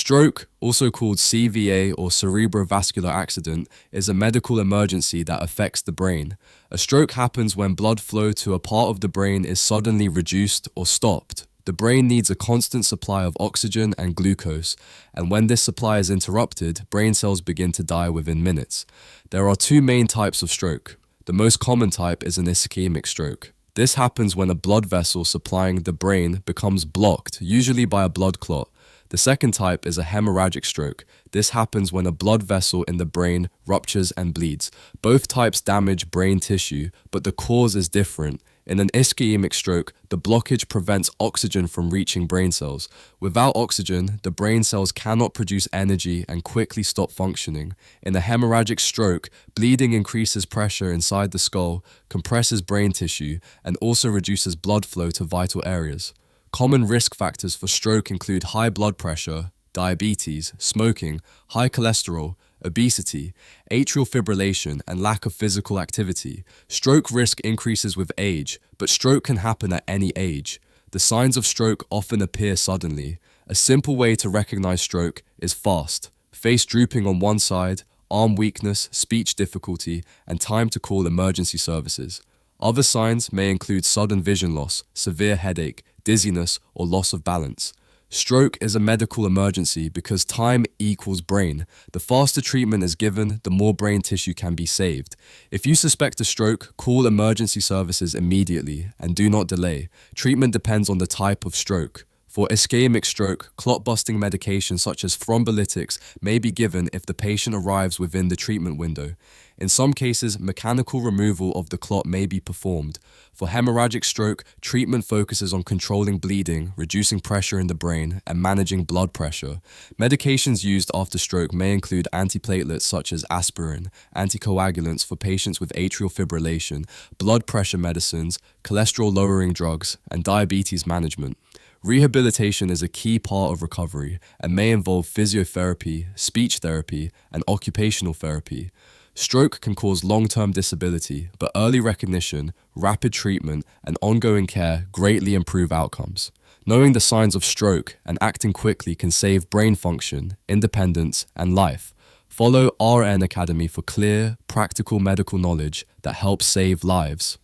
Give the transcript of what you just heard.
Stroke, also called CVA or cerebrovascular accident, is a medical emergency that affects the brain. A stroke happens when blood flow to a part of the brain is suddenly reduced or stopped. The brain needs a constant supply of oxygen and glucose, and when this supply is interrupted, brain cells begin to die within minutes. There are two main types of stroke. The most common type is an ischemic stroke. This happens when a blood vessel supplying the brain becomes blocked, usually by a blood clot. The second type is a hemorrhagic stroke. This happens when a blood vessel in the brain ruptures and bleeds. Both types damage brain tissue, but the cause is different. In an ischemic stroke, the blockage prevents oxygen from reaching brain cells. Without oxygen, the brain cells cannot produce energy and quickly stop functioning. In a hemorrhagic stroke, bleeding increases pressure inside the skull, compresses brain tissue, and also reduces blood flow to vital areas. Common risk factors for stroke include high blood pressure, diabetes, smoking, high cholesterol, obesity, atrial fibrillation, and lack of physical activity. Stroke risk increases with age, but stroke can happen at any age. The signs of stroke often appear suddenly. A simple way to recognize stroke is fast, face drooping on one side, arm weakness, speech difficulty, and time to call emergency services. Other signs may include sudden vision loss, severe headache, dizziness, or loss of balance. Stroke is a medical emergency because time equals brain. The faster treatment is given, the more brain tissue can be saved. If you suspect a stroke, call emergency services immediately and do not delay. Treatment depends on the type of stroke. For ischemic stroke, clot-busting medication such as thrombolytics may be given if the patient arrives within the treatment window. In some cases, mechanical removal of the clot may be performed. For hemorrhagic stroke, treatment focuses on controlling bleeding, reducing pressure in the brain, and managing blood pressure. Medications used after stroke may include antiplatelets such as aspirin, anticoagulants for patients with atrial fibrillation, blood pressure medicines, cholesterol-lowering drugs, and diabetes management. Rehabilitation is a key part of recovery and may involve physiotherapy, speech therapy, and occupational therapy. Stroke can cause long-term disability, but early recognition, rapid treatment, and ongoing care greatly improve outcomes. Knowing the signs of stroke and acting quickly can save brain function, independence, and life. Follow RN Academy for clear, practical medical knowledge that helps save lives.